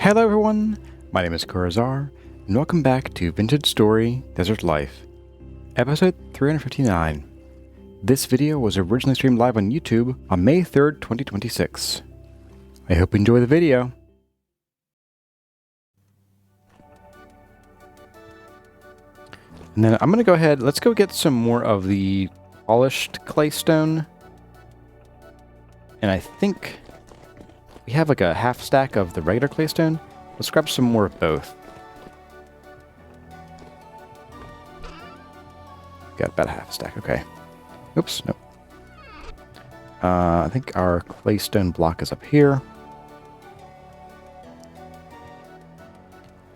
Hello everyone, my name is Kurazar, and welcome back to Vintage Story Desert Life, episode 359. This video was originally streamed live on YouTube on May 3rd, 2026. I hope you enjoy the video. And then I'm going to go ahead, let's go get some more of the polished claystone. And I think we have like a half stack of the regular claystone. Let's grab some more of both. Got about a half stack, okay. Oops, nope. I think our claystone block is up here.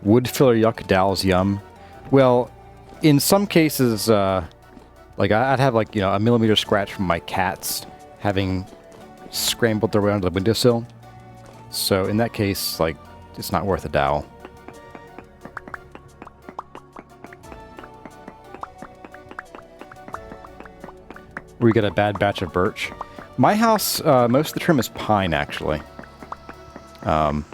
Wood filler yuck, dowels yum. Well, in some cases, like I'd have like, you know, a millimeter scratch from my cats having scrambled their way onto the windowsill. So in that case, like, it's not worth a dowel. We get a bad batch of birch. My house, most of the trim is pine, actually. Uh-oh.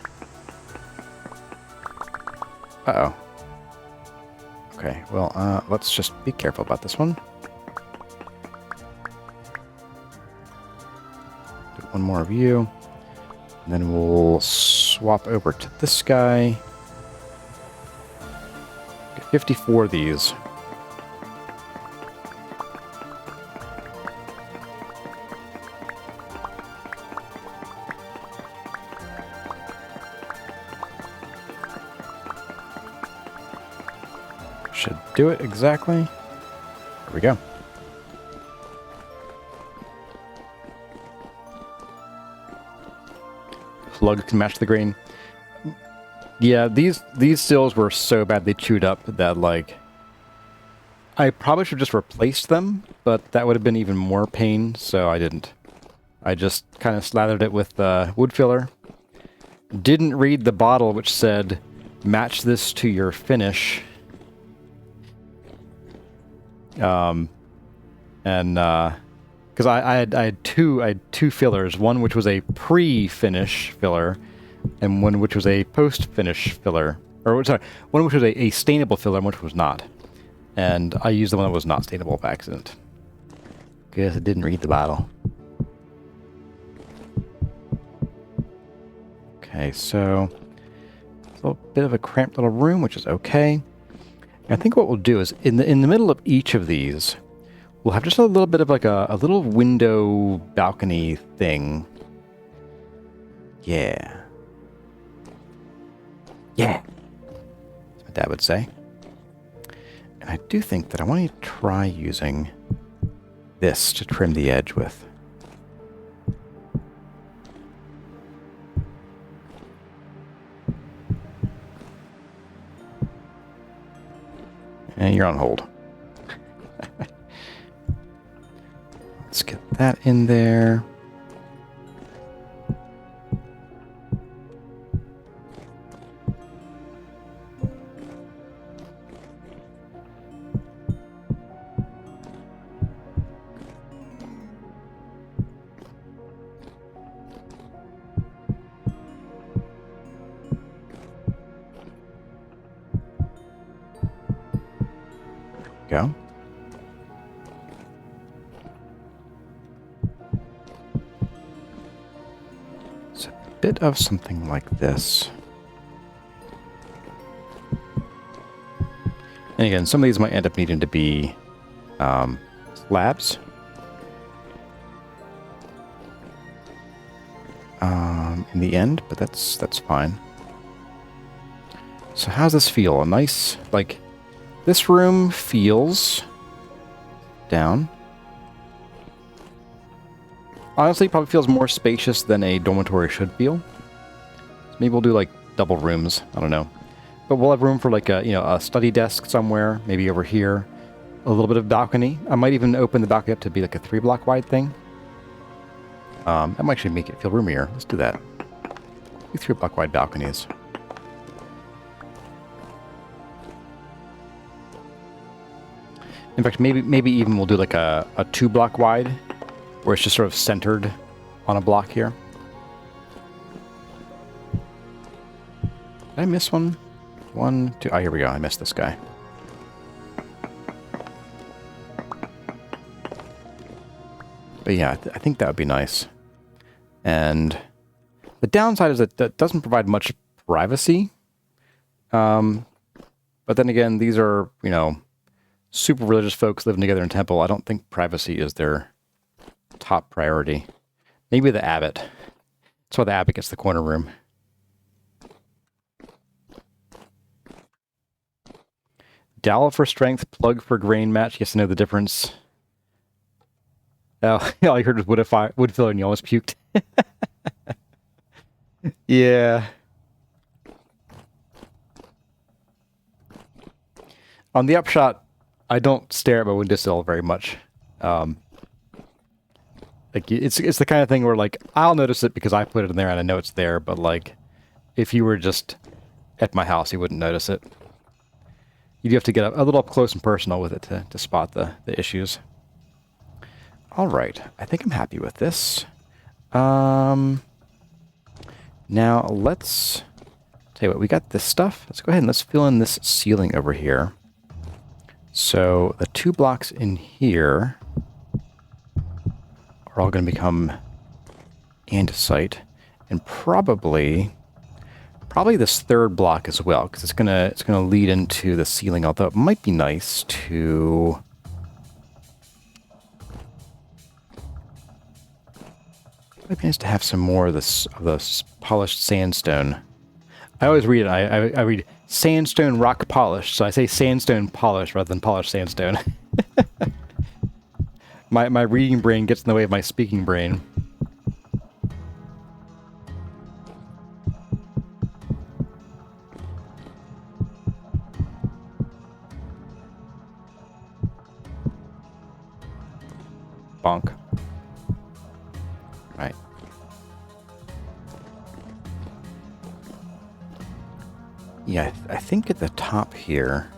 Okay, well, let's just be careful about this one. Do one more of you. And then we'll swap over to this guy. Get 54 of these. Should do it exactly. There we go. Plug can match the grain. Yeah, these sills were so badly chewed up that, like, I probably should have just replaced them, but that would have been even more pain, so I didn't. I just kind of slathered it with wood filler. Didn't read the bottle, which said, match this to your finish. Because I had two fillers, one which was a pre-finish filler, and one which was a post-finish filler. Or, sorry, one which was a stainable filler, and which was not. And I used the one that was not stainable by accident. Guess I didn't read the bottle. Okay, so it's a little bit of a cramped little room, which is okay. I think what we'll do is, in the middle of each of these, we'll have just a little bit of like a little window balcony thing. Yeah. Yeah. That's what my dad would say. And I do think that I want to try using this to trim the edge with. And you're on hold. Let's get that in there. Go. It's a bit of something like this. And again, some of these might end up needing to be slabs. In the end, but that's fine. So how's this feel? A nice, like, this room feels down. Honestly, probably feels more spacious than a dormitory should feel. So maybe we'll do like double rooms. I don't know, but we'll have room for like a, you know, a study desk somewhere, maybe over here. A little bit of balcony. I might even open the balcony up to be like a 3-block wide thing. That might actually make it feel roomier. Let's do that. 3-block wide balconies. In fact, maybe even we'll do like a 2-block wide, where it's just sort of centered on a block here. Did I miss one? One, two. Oh, here we go. I missed this guy. But yeah, I think that would be nice. And the downside is that that doesn't provide much privacy. But then again, these are, you know, super religious folks living together in temple. I don't think privacy is their top priority. Maybe the abbot. That's why the abbot gets the corner room. Dowel for strength, plug for grain match. Yes, I know the difference. Oh, all you heard was wood filler and you almost puked. Yeah. On the upshot, I don't stare at my windowsill very much. Like it's the kind of thing where like I'll notice it because I put it in there and I know it's there, but like if you were just at my house, you wouldn't notice it. You'd have to get a little up close and personal with it to spot the issues. All right, I think I'm happy with this. Now let's tell you what, we got this stuff. Let's go ahead and let's fill in this ceiling over here. So the 2 blocks in here are all going to become andesite, and probably this 3rd block as well, because it's gonna lead into the ceiling. Although it might be nice to have some more of this polished sandstone. I always read it. I read sandstone rock polish, so I say sandstone polish rather than polished sandstone. My reading brain gets in the way of my speaking brain. Bonk. Right. Yeah, I think at the top here...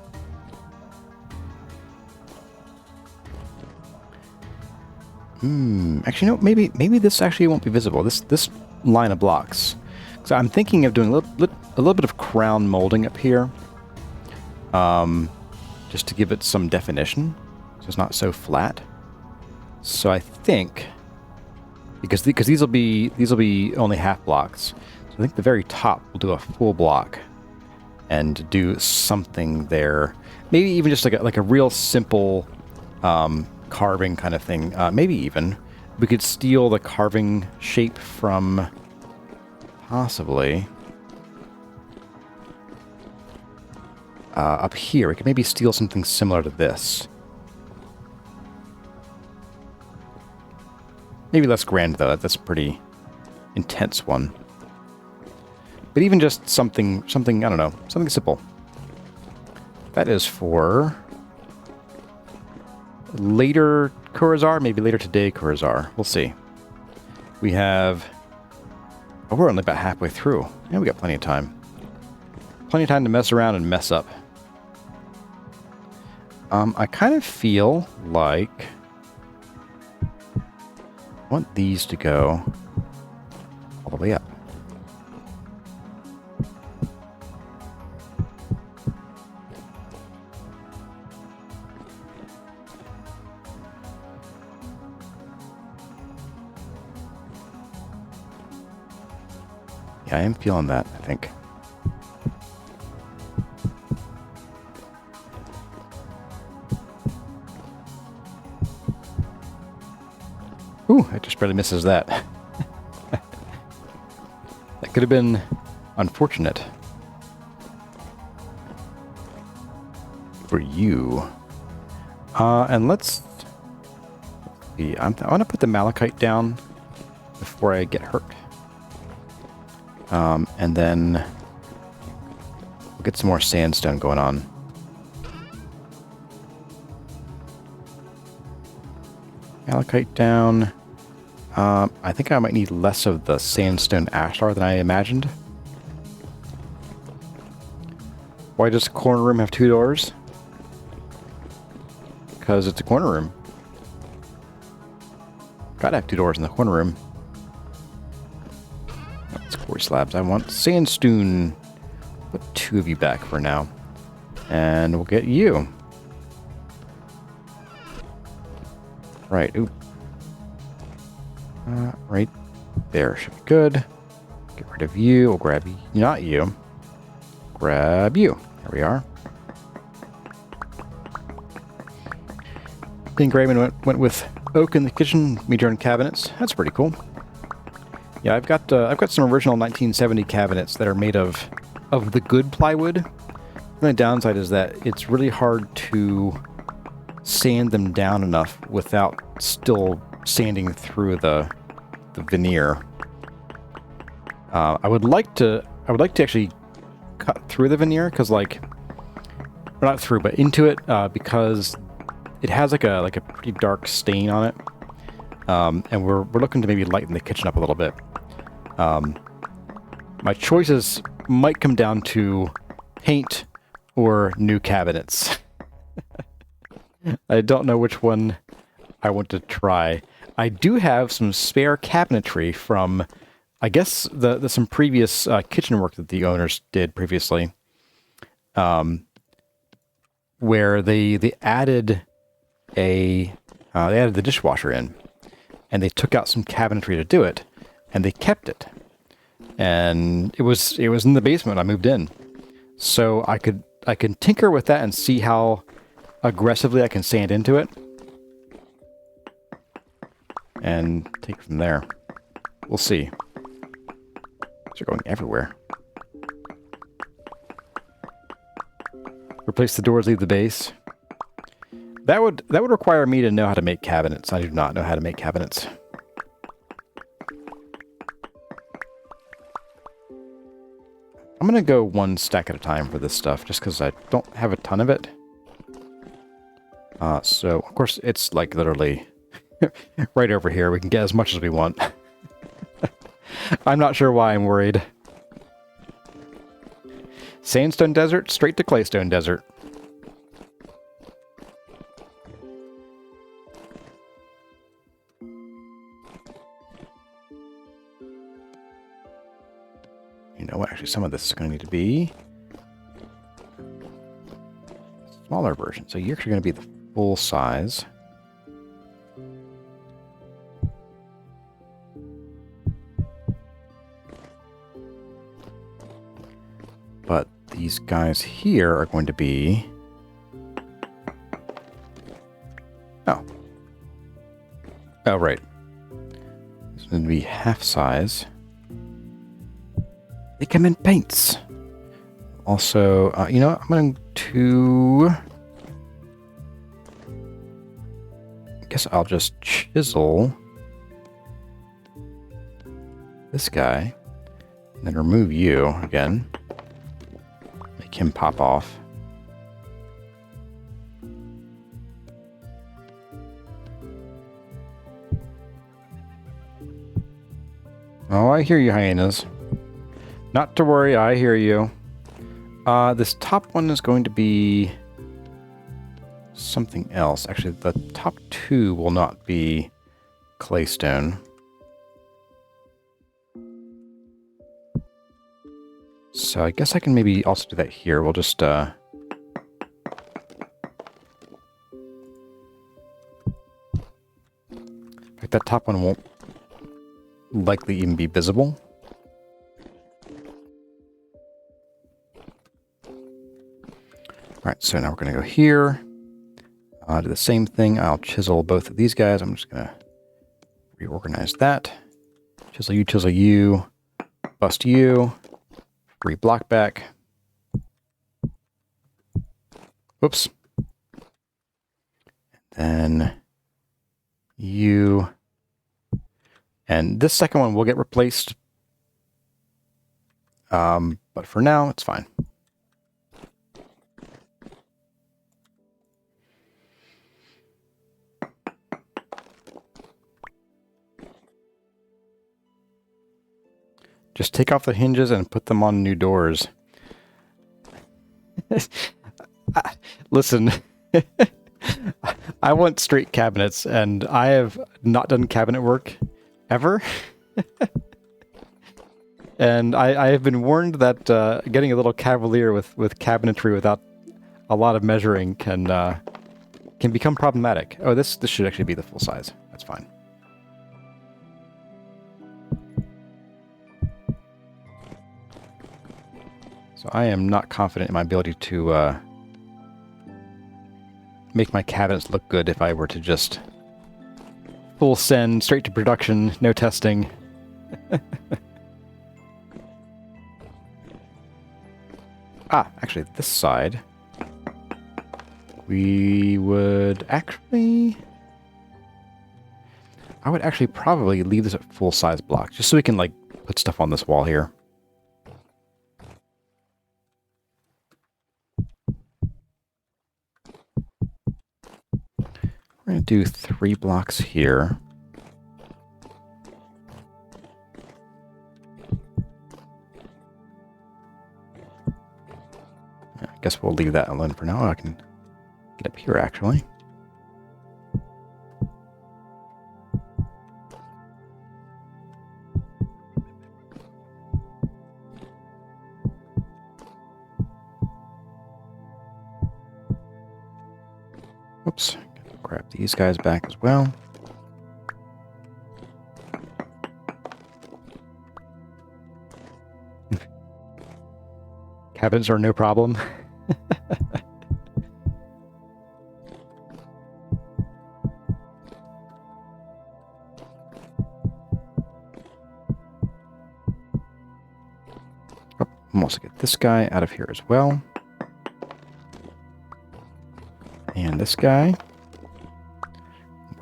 Actually, no, maybe this actually won't be visible. This line of blocks. So I'm thinking of doing a little bit of crown molding up here. Just to give it some definition. So it's not so flat. So I think... Because these will be only half blocks. So I think the very top will do a full block. And do something there. Maybe even just like a real simple... carving kind of thing. Maybe even we could steal the carving shape from possibly up here. We could maybe steal something similar to this. Maybe less grand though. That's a pretty intense one. But even just something I don't know, something simple. That is for later Kurazar, maybe later today Kurazar. We'll see. We have... Oh, we're only about halfway through. Yeah, we got plenty of time. Plenty of time to mess around and mess up. I kind of feel like... I want these to go all the way up. Yeah, I am feeling that, I think. Ooh, it just barely misses that. That could have been unfortunate. For you. And let's see. I want to put the malachite down before I get hurt. And then we'll get some more sandstone going on. Malachite down. I think I might need less of the sandstone ashlar than I imagined. Why does a corner room have 2 doors? Because it's a corner room. Gotta have 2 doors in the corner room. That's quarry slabs. I want sandstone. put 2 of you back for now. And we'll get you. Right, oop. Right there should be good. Get rid of you. We'll grab you. Not you. Grab you. There we are. I think Raymond went with oak in the kitchen, medium cabinets. That's pretty cool. Yeah, I've got some original 1970 cabinets that are made of the good plywood. The only downside is that it's really hard to sand them down enough without still sanding through the veneer. I would like to actually cut through the veneer because, like, or not through, but into it, because it has like a pretty dark stain on it, and we're looking to maybe lighten the kitchen up a little bit. My choices might come down to paint or new cabinets. I don't know which one I want to try. I do have some spare cabinetry from, I guess, some previous kitchen work that the owners did previously, where they added they added the dishwasher in, and they took out some cabinetry to do it, and they kept it. And it was in the basement. I moved in, so I can tinker with that and see how aggressively I can sand into it, and take it from there. We'll see. They're going everywhere. Replace the doors, leave the base. That would require me to know how to make cabinets. I do not know how to make cabinets. I'm gonna go 1 stack at a time for this stuff, just because I don't have a ton of it. So of course it's like literally right over here. We can get as much as we want. I'm not sure why I'm worried. Sandstone desert, straight to claystone desert. You know what? Actually, some of this is going to need to be a smaller version. So you're actually going to be the full size. But these guys here are going to be... Oh, right. This is going to be half size. They come in paints. Also, you know what? I'm going to... I guess I'll just chisel this guy, and then remove you again. Make him pop off. Oh, I hear you, hyenas. Not to worry, I hear you. This top one is going to be something else. Actually, the top 2 will not be claystone. So I guess I can maybe also do that here. We'll just... like that top one won't likely even be visible. Alright, so now we're going to go here. Do the same thing. I'll chisel both of these guys. I'm just going to reorganize that. Chisel you, bust you. Free block back. Whoops. And then you. And this second one will get replaced. But for now, it's fine. Just take off the hinges and put them on new doors. Listen, I want straight cabinets, and I have not done cabinet work ever. And I have been warned that getting a little cavalier with cabinetry without a lot of measuring can become problematic. Oh, this should actually be the full size. That's fine. So I am not confident in my ability to make my cabinets look good if I were to just full send, straight to production, no testing. Actually, this side, we would actually... I would actually probably leave this at full-size block, just so we can, like, put stuff on this wall here. We're going to do 3 blocks here. I guess we'll leave that alone for now. I can get up here, actually. Oops. Grab these guys back as well. Cabinets are no problem. I'm also get this guy out of here as well. And this guy.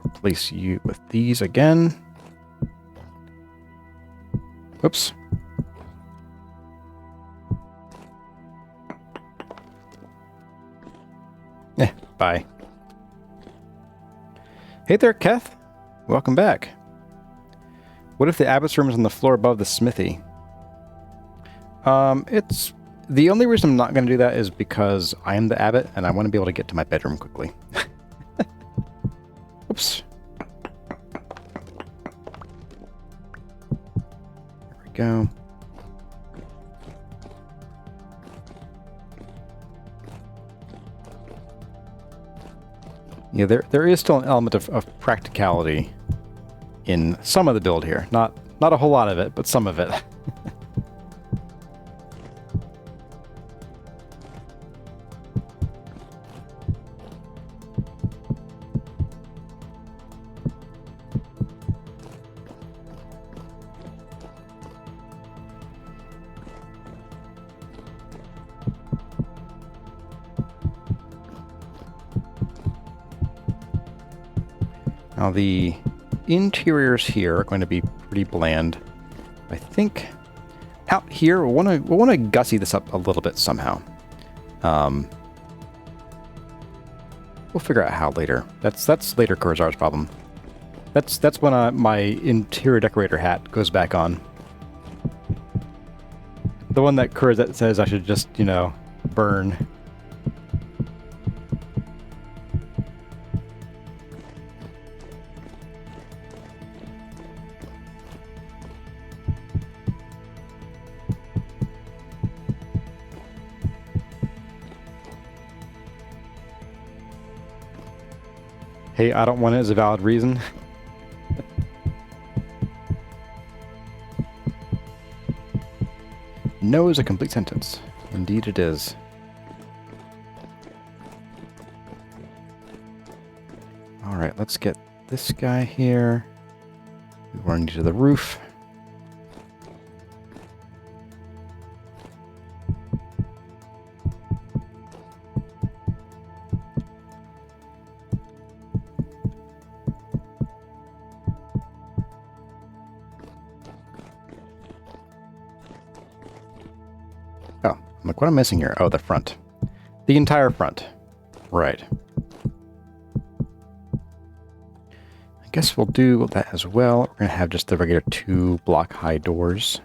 Replace you with these again. Whoops. Bye. Hey there, Keth. Welcome back. What if the abbot's room is on the floor above the smithy? It's... The only reason I'm not going to do that is because I am the abbot, and I want to be able to get to my bedroom quickly. Oops. There we go. Yeah, there is still an element of practicality in some of the build here. Not a whole lot of it, but some of it. Now the interiors here are going to be pretty bland. I think out here we'll want to gussy this up a little bit somehow. We'll figure out how later. That's later Kurzar's problem. That's when my interior decorator hat goes back on. The one that Kurzar says I should just, you know, burn. Hey, I don't want it as a valid reason. No is a complete sentence. Indeed it is. Alright, let's get this guy here. We're running to the roof. Like, what am I missing here? Oh, the front. The entire front. Right. I guess we'll do that as well. We're going to have just the regular 2 block high doors.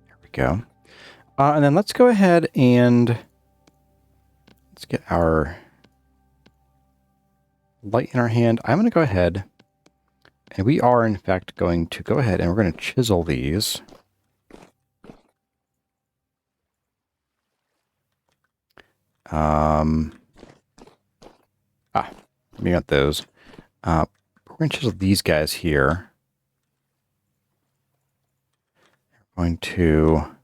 There we go. And then let's go ahead and let's get our light in our hand. I'm going to go ahead, and we are, in fact, going to go ahead and we're going to chisel these. We got those. We're going to chisel these guys here. We're going to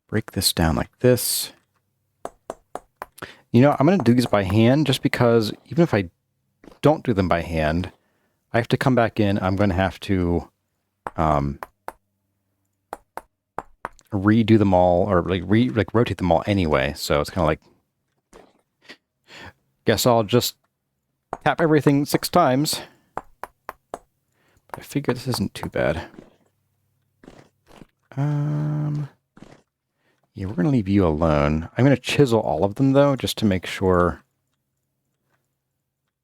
break this down like this. You know, I'm going to do these by hand just because even if I don't do them by hand, I have to come back in. I'm going to have to redo them all, or like rotate them all anyway. So it's kind of like, guess I'll just tap everything 6 times. But I figure this isn't too bad. Yeah, we're going to leave you alone. I'm going to chisel all of them, though, just to make sure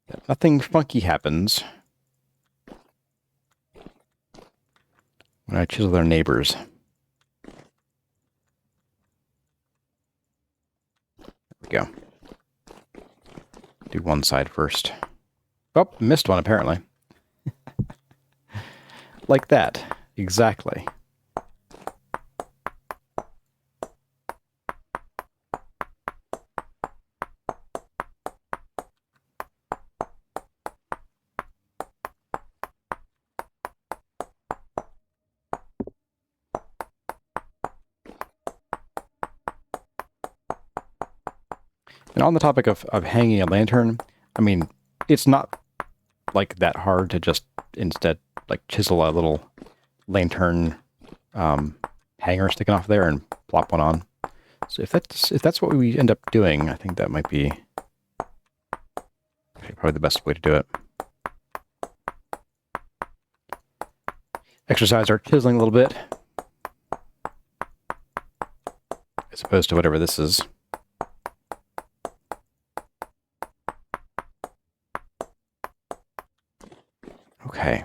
that nothing funky happens when I chisel their neighbors. There we go. Do one side first. Oh, missed one, apparently. Like that. Exactly. And on the topic of hanging a lantern, I mean, it's not like that hard to just instead like chisel a little lantern hanger sticking off there and plop one on. So if that's what we end up doing, I think that might be probably the best way to do it. Exercise our chiseling a little bit, as opposed to whatever this is. Okay.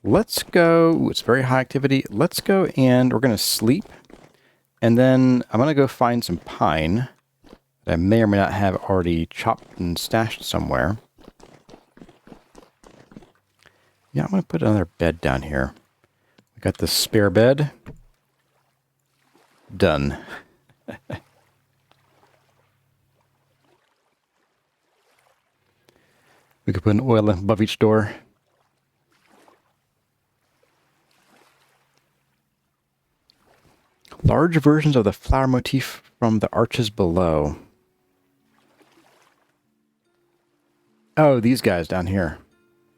Let's go. Ooh, it's very high activity. Let's go and we're going to sleep. And then I'm going to go find some pine that I may or may not have already chopped and stashed somewhere. Yeah, I'm going to put another bed down here. We got this spare bed. Done. We could put an oil lamp above each door. Large versions of the flower motif from the arches below. Oh, these guys down here.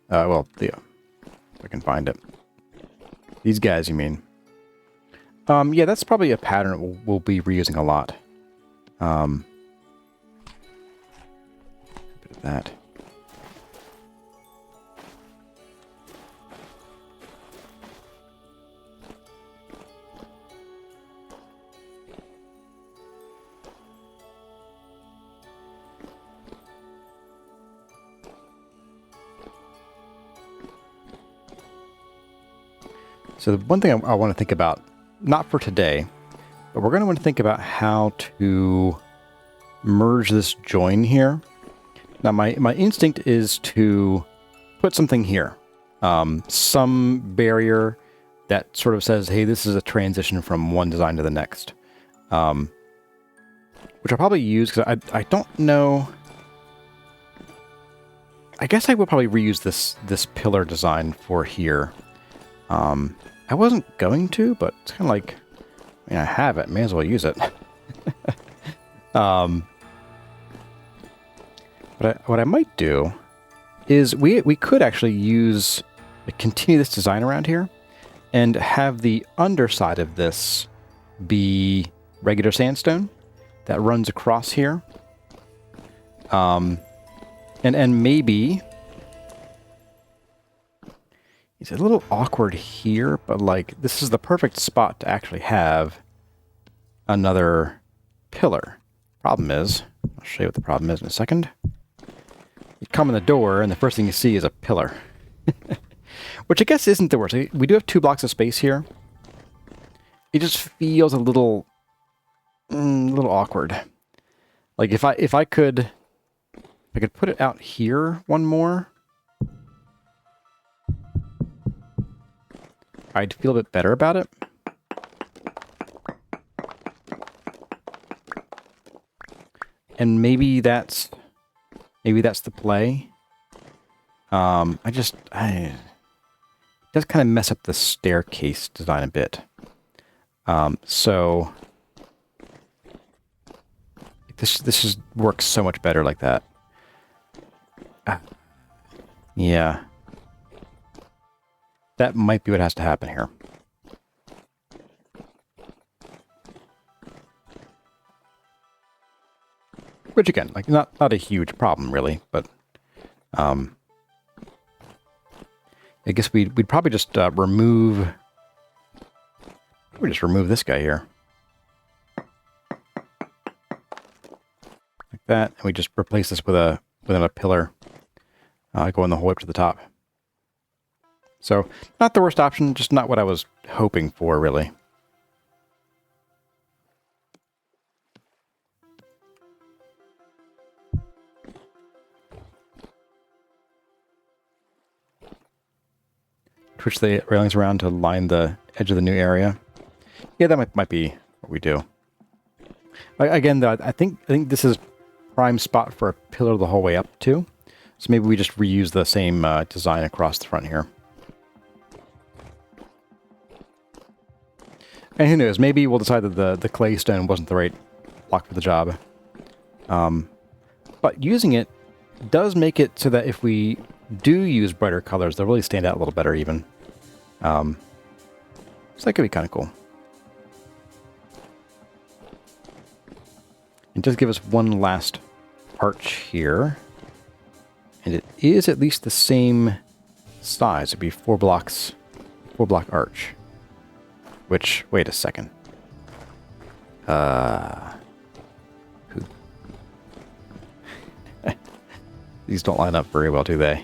Well, if I can find it. These guys, you mean? Yeah, that's probably a pattern we'll be reusing a lot. A bit of that. So the one thing I want to think about, not for today, but we're going to want to think about how to merge this join here. Now my instinct is to put something here. Some barrier that sort of says, hey, this is a transition from one design to the next. Which I'll probably use because I don't know. I guess I will probably reuse this pillar design for here. I wasn't going to, but it's kind of like, I mean, I have it. May as well use it. But what I might do is we could actually use, continue this design around here and have the underside of this be regular sandstone that runs across here. And maybe... It's a little awkward here, but like this is the perfect spot to actually have another pillar. Problem is, I'll show you what the problem is in a second. You come in the door and the first thing you see is a pillar. Which I guess isn't the worst. We do have 2 blocks of space here. It just feels a little awkward. Like if I could I could put it out here one more, I'd feel a bit better about it. And maybe that's the play. It does kind of mess up the staircase design a bit. So this works so much better like that. Yeah. That might be what has to happen here. Which again, like not a huge problem really, but I guess we'd probably just remove this guy here. Like that, and we just replace this with another pillar going the whole way up to the top. So, not the worst option, just not what I was hoping for, really. Twitch the railings around to line the edge of the new area. Yeah, that might be what we do. Again, though, I think this is prime spot for a pillar the whole way up, too. So maybe we just reuse the same design across the front here. And who knows, maybe we'll decide that the clay stone wasn't the right block for the job. But using it does make it so that if we do use brighter colors, they'll really stand out a little better even. So that could be kind of cool. And just give us one last arch here. And it is at least the same size. It'd be 4 block arch. Which, wait a second. These don't line up very well, do they?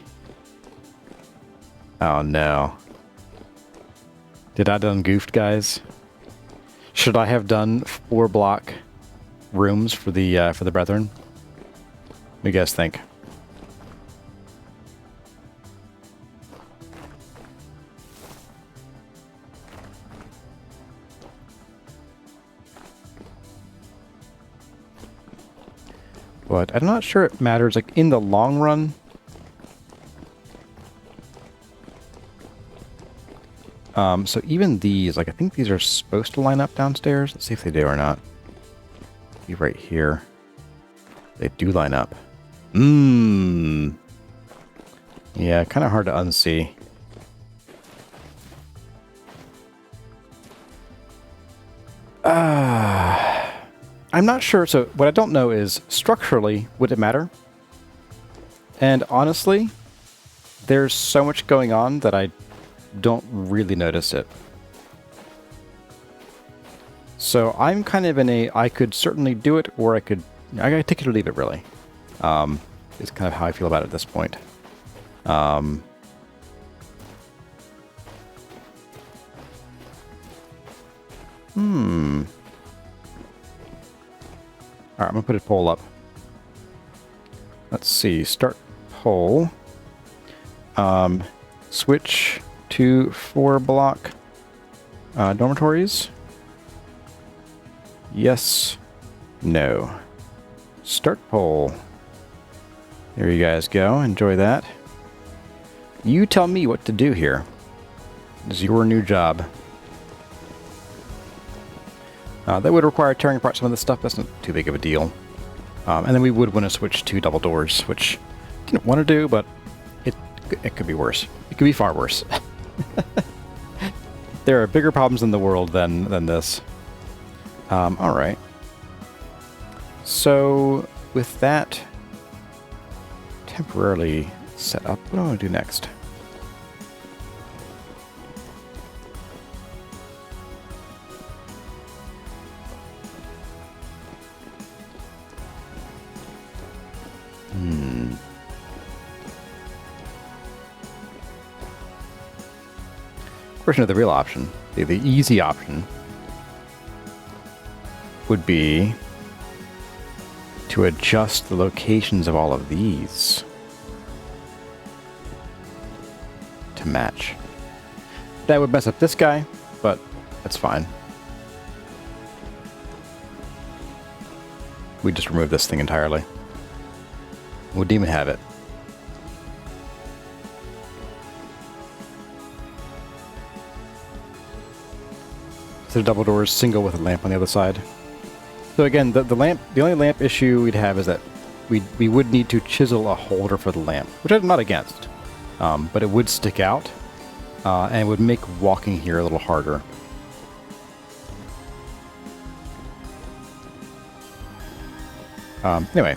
Oh no. Did I done goofed, guys? Should I have done 4 block rooms for the brethren? What do you guys think? But I'm not sure it matters, like, in the long run. So even these, like, I think these are supposed to line up downstairs. Let's see if they do or not. Be right here. They do line up. Yeah, kind of hard to unsee. I'm not sure. So what I don't know is structurally, would it matter? And honestly, there's so much going on that I don't really notice it. So I'm kind of in a, I could certainly do it, or I gotta take it or leave it, really. Is kind of how I feel about it at this point. Alright, I'm gonna put a poll up. Let's see, start poll. Switch to 4 block dormitories. Yes, no. Start poll. There you guys go, enjoy that. You tell me what to do here. This is your new job. That would require tearing apart some of this stuff. That's not too big of a deal. And then we would want to switch to double doors, which I didn't want to do, but it could be worse. It could be far worse. There are bigger problems in the world than this. All right. So with that temporarily set up, what do I want to do next? Of course, the real option, the easy option, would be to adjust the locations of all of these to match. That would mess up this guy, but that's fine. We just remove this thing entirely. Wouldn't even have it. So the double doors, single with a lamp on the other side. So again, the only lamp issue we'd have is that we would need to chisel a holder for the lamp, which I'm not against, but it would stick out and it would make walking here a little harder. Anyway,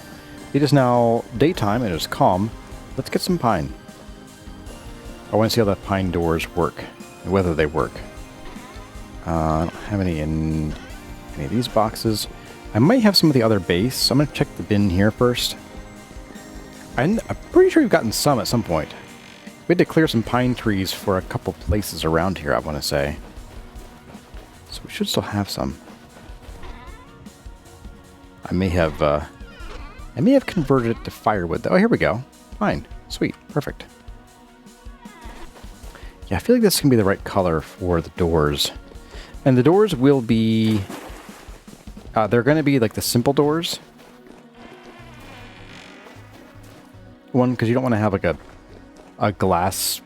it is now daytime and it is calm. Let's get some pine. I want to see how the pine doors work and whether they work. I don't have any in any of these boxes. I might have some of the other base, so I'm going to check the bin here first. I'm pretty sure we've gotten some at some point. We had to clear some pine trees for a couple places around here, I want to say. So we should still have some. I may have converted it to firewood, though. Oh, here we go. Fine. Sweet. Perfect. Yeah, I feel like this can be the right color for the doors. And the doors will be... they're going to be like the simple doors. One, because you don't want to have like a glass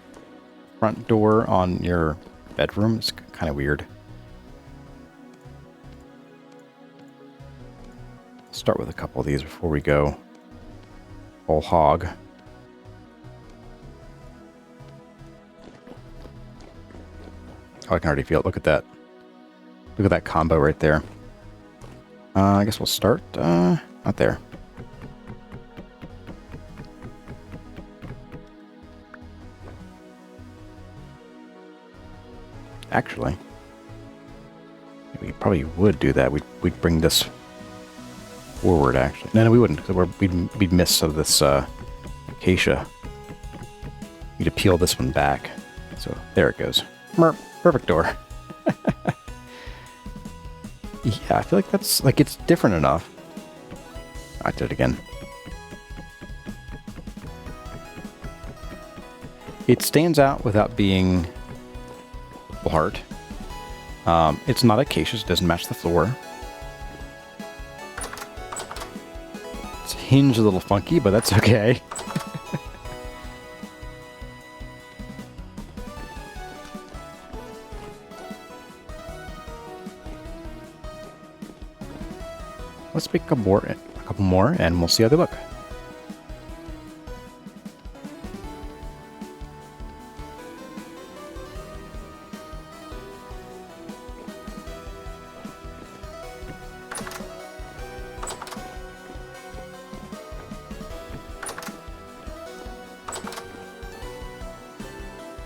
front door on your bedroom. It's kind of weird. Start with a couple of these before we go whole hog. Oh, I can already feel it. Look at that. Look at that combo right there. I guess we'll start, not there. Actually, we probably would do that. We'd bring this forward, actually. No, we wouldn't, because we'd miss some of this acacia. We'd peel this one back. So there it goes. Perfect door. Yeah, I feel like that's, like, it's different enough. I did it again. It stands out without being full heart. It's not acacia, it doesn't match the floor. It's hinged a little funky, but that's okay. Let's make a couple more, and we'll see how they look.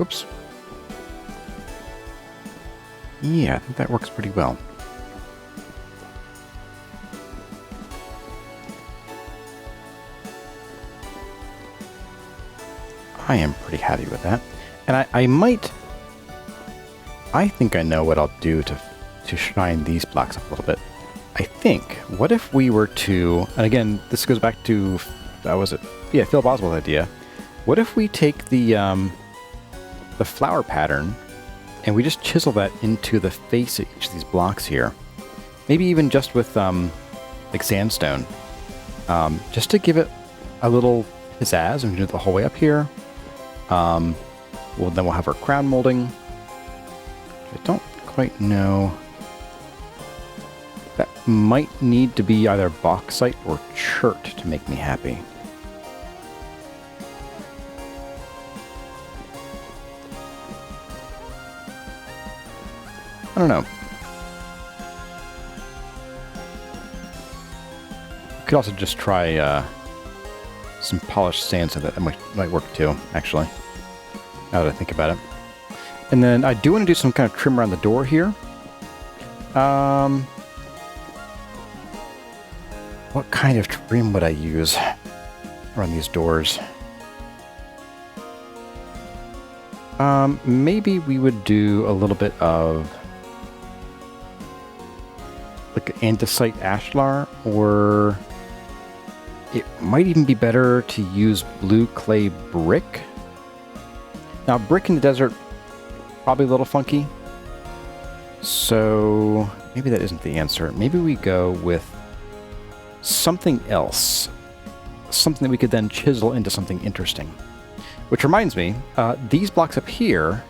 Oops. Yeah, I think that works pretty well. I am pretty happy with that. And I think I know what I'll do to shine these blocks up a little bit. I think, what if we were to, and again, this goes back to, was it? Yeah, Phil Boswell's idea. What if we take the flower pattern and we just chisel that into the face of each of these blocks here? Maybe even just with, like sandstone. Just to give it a little pizzazz, and we can do it the whole way up here. Then we'll have our crown molding. I don't quite know. That might need to be either bauxite or chert to make me happy. I don't know. Could also just try some polished sand, so that might work too, actually. Now that I think about it. And then I do want to do some kind of trim around the door here. What kind of trim would I use around these doors? Maybe we would do a little bit of like andesite ashlar, or It might even be better to use blue clay brick. Now, brick in the desert, probably a little funky. So maybe that isn't the answer. Maybe we go with something else. Something that we could then chisel into something interesting. Which reminds me, these blocks up here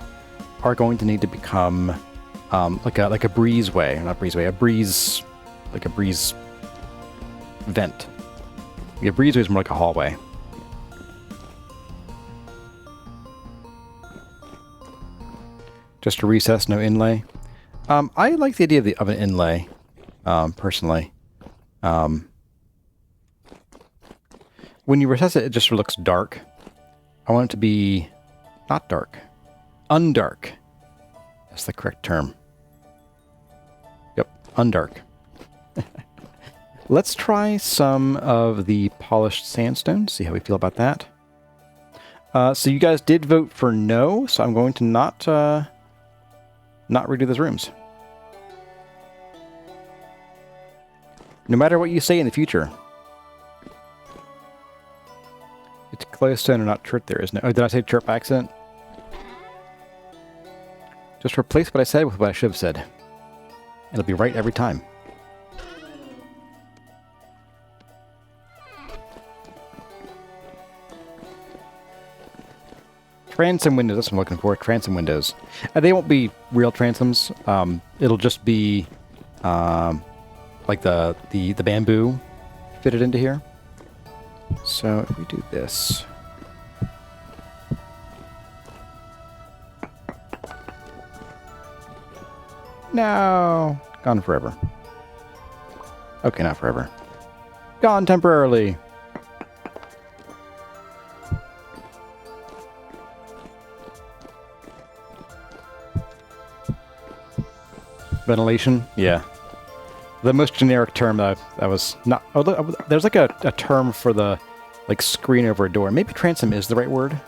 are going to need to become like a breezeway, not breezeway, like a breeze vent. A breezeway is more like a hallway. Just a recess, no inlay. I like the idea of an inlay, personally. When you recess it, it just looks dark. I want it to be not dark. Undark. That's the correct term. Yep, undark. Let's try some of the polished sandstone, see how we feel about that. So you guys did vote for no, so I'm going to not redo those rooms. No matter what you say in the future. It's glowstone or not chirp there, isn't it? Oh, did I say chirp by accident? Just replace what I said with what I should have said. It'll be right every time. Transom windows, that's what I'm looking for. Transom windows. They won't be real transoms. It'll just be like the bamboo fitted into here. So if we do this. No! Gone forever. Okay, not forever. Gone temporarily. Ventilation? Yeah. The most generic term that I was not... Oh, there's like a term for the like screen over a door. Maybe transom is the right word.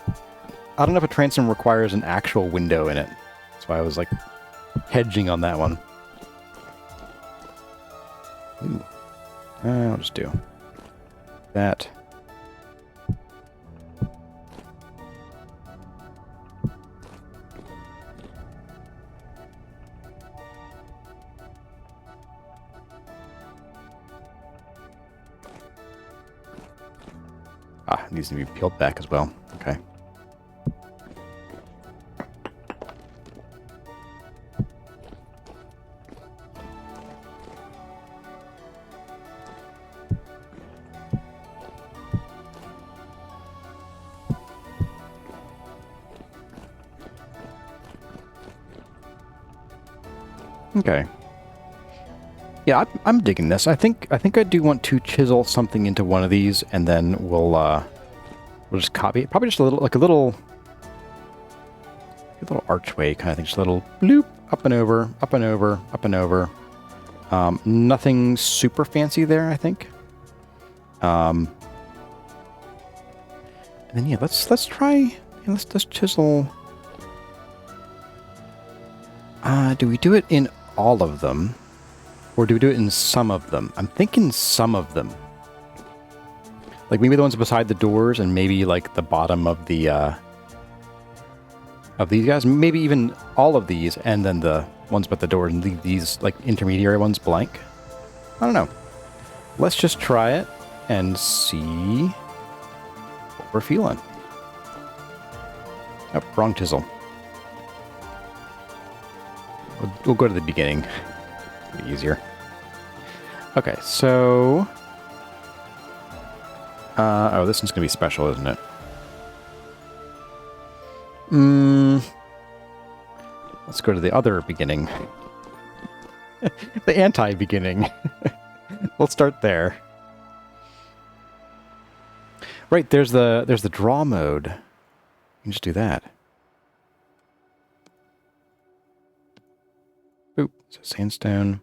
I don't know if a transom requires an actual window in it. That's why I was like hedging on that one. Ooh. I'll just do that. Ah, it needs to be peeled back as well. Okay. Okay. Yeah, I'm digging this. I think I do want to chisel something into one of these, and then we'll just copy it. Probably just a little archway kind of thing. Just a little bloop up and over, up and over, up and over. Nothing super fancy there, I think. And then yeah, let's try. Yeah, let's chisel. Do we do it in all of them? Or do we do it in some of them? I'm thinking some of them. Like maybe the ones beside the doors and maybe like the bottom of the of these guys. Maybe even all of these and then the ones but the doors and leave these like intermediary ones blank. I don't know. Let's just try it and see what we're feeling. Oh, wrong chisel. We'll go to the beginning. Be easier. Okay, so... oh, this one's going to be special, isn't it? Let's go to the other beginning. The anti-beginning. We'll start there. Right, there's the draw mode. You can just do that. Boop, so sandstone.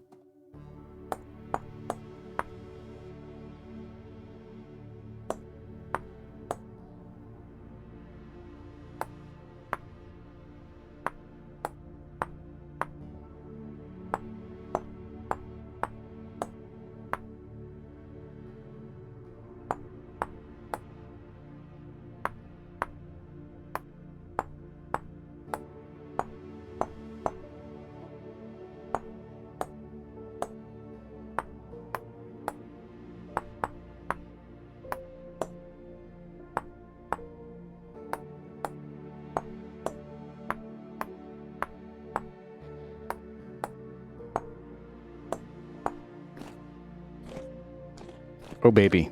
Oh, baby.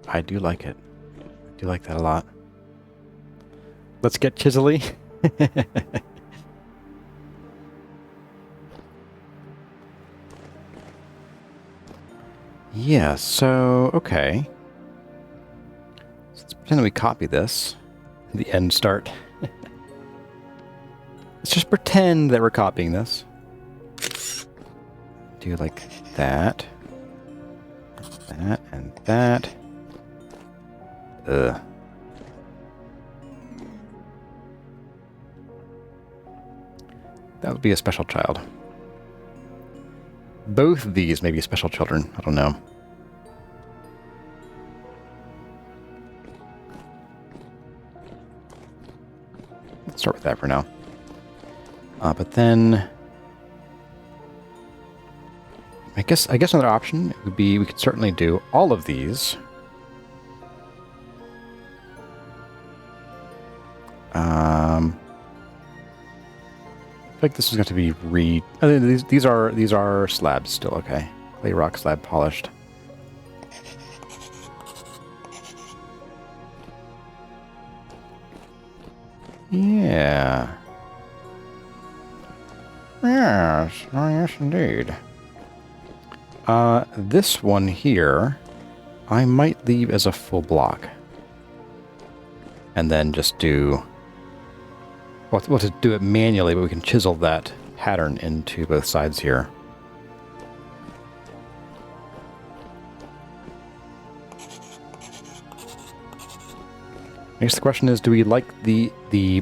I do like it. I do like that a lot. Let's get chisely. Yeah, so, okay. So let's pretend that we copy this. The end start. Let's just pretend that we're copying this. Do like that. That and that. Ugh. That would be a special child. Both of these may be special children. I don't know. Let's start with that for now. But then, I guess another option would be we could certainly do all of these. I feel like this is going to be these are slabs still, okay. Clay rock slab polished. Yeah. Yes, oh, yes indeed. This one here, I might leave as a full block. And then just do... We'll just do it manually, but we can chisel that pattern into both sides here. I guess the question is, do we like the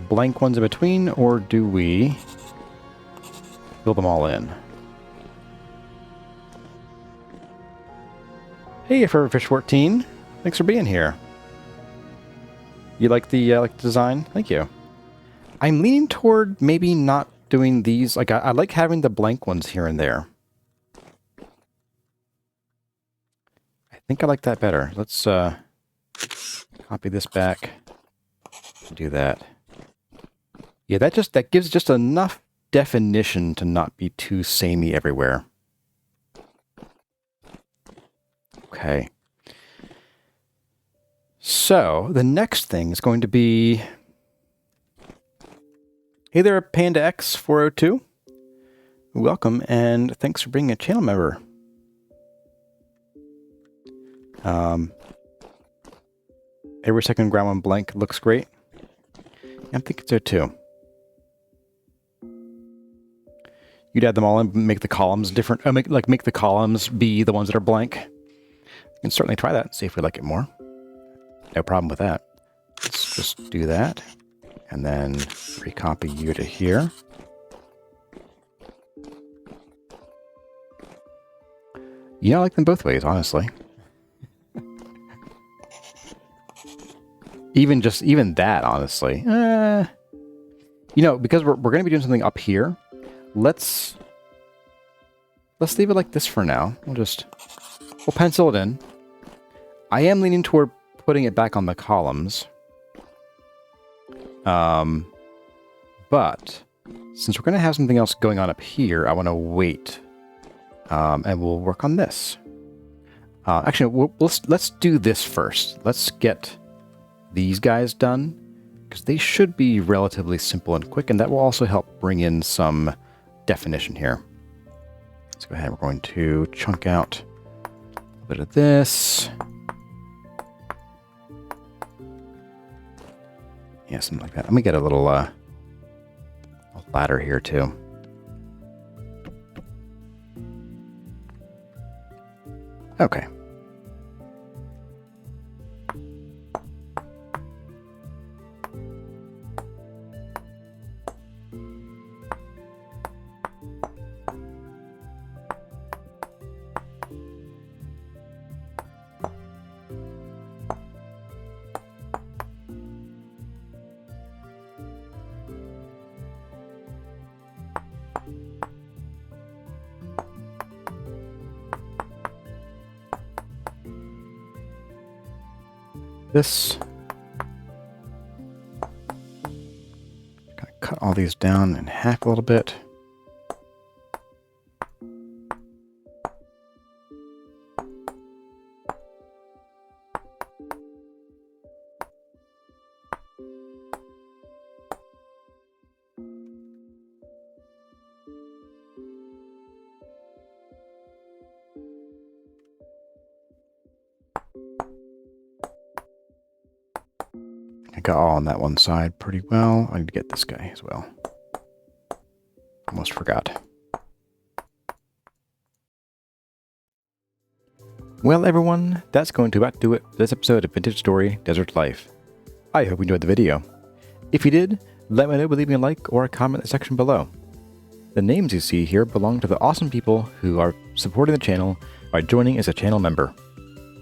blank ones in between, or do we fill them all in? Hey, Foreverfish14, thanks for being here. You like the design? Thank you. I'm leaning toward maybe not doing these. Like, I like having the blank ones here and there. I think I like that better. Let's copy this back. Do that. Yeah, that gives just enough definition to not be too samey everywhere. Okay. So, the next thing is going to be... Hey there, Panda X402. Welcome, and thanks for being a channel member. Every second ground one blank looks great. I'm thinking so too. You'd add them all and make the columns different. Make the columns be the ones that are blank. We can certainly try that and see if we like it more. No problem with that. Let's just do that. And then recopy you to here. Yeah, I like them both ways, honestly. Even that, honestly. You know, because we're going to be doing something up here, let's leave it like this for now. We'll pencil it in. I am leaning toward putting it back on the columns. But since we're going to have something else going on up here, I want to wait. And we'll work on this. Actually, let's do this first. Let's get these guys done, because they should be relatively simple and quick, and that will also help bring in some definition here. Let's go ahead. We're going to chunk out a bit of this. Yeah, something like that. Let me get a little ladder here too. Okay. This. Gonna cut all these down in half a little bit. got all on that one side pretty well. I need to get this guy as well. Almost forgot. Well, everyone, that's going to about do it for this episode of Vintage Story Desert Life. I hope you enjoyed the video. If you did, let me know by leaving a like or a comment in the section below. The names you see here belong to the awesome people who are supporting the channel by joining as a channel member.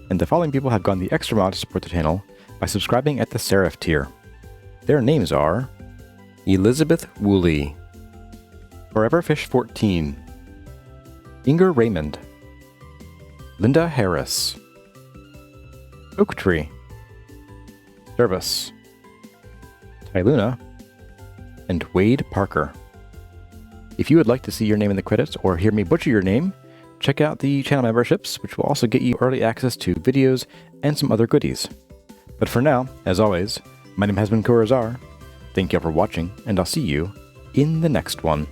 And the following people have gone the extra mile to support the channel by subscribing at the Seraph tier. Their names are Elizabeth Woolley, ForeverFish14, Inger Raymond, Linda Harris, Oak Tree, Service, Tyluna, and Wade Parker. If you would like to see your name in the credits or hear me butcher your name, check out the channel memberships, which will also get you early access to videos and some other goodies. But for now, as always, my name has been Kurazar. Thank you all for watching, and I'll see you in the next one.